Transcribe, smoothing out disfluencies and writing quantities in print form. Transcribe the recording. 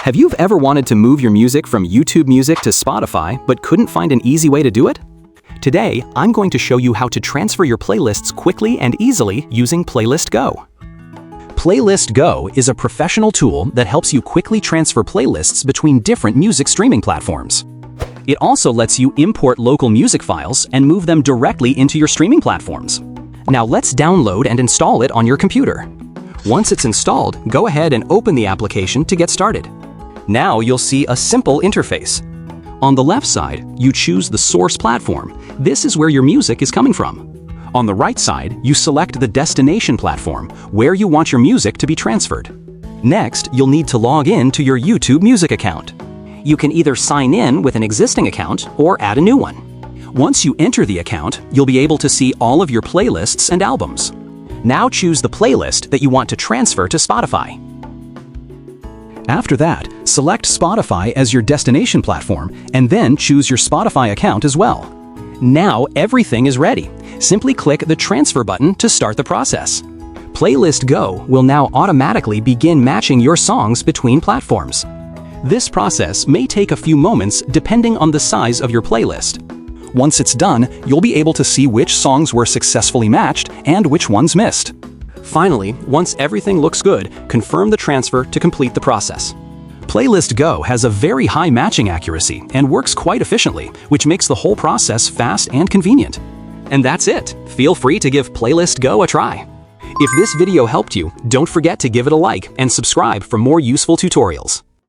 Have you ever wanted to move your music from YouTube Music to Spotify but couldn't find an easy way to do it? Today, I'm going to show you how to transfer your playlists quickly and easily using Playlist Go. Playlist Go is a professional tool that helps you quickly transfer playlists between different music streaming platforms. It also lets you import local music files and move them directly into your streaming platforms. Now let's download and install it on your computer. Once it's installed, go ahead and open the application to get started. Now you'll see a simple interface. On the left side, you choose the source platform. This is where your music is coming from. On the right side, you select the destination platform, where you want your music to be transferred. Next, you'll need to log in to your YouTube Music account. You can either sign in with an existing account or add a new one. Once you enter the account, you'll be able to see all of your playlists and albums. Now choose the playlist that you want to transfer to Spotify. After that, select Spotify as your destination platform and then choose your Spotify account as well. Now everything is ready. Simply click the transfer button to start the process. Playlist Go will now automatically begin matching your songs between platforms. This process may take a few moments depending on the size of your playlist. Once it's done, you'll be able to see which songs were successfully matched and which ones missed. Finally, once everything looks good, confirm the transfer to complete the process. Playlist Go has a very high matching accuracy and works quite efficiently, which makes the whole process fast and convenient. And that's it. Feel free to give Playlist Go a try. If this video helped you, don't forget to give it a like and subscribe for more useful tutorials.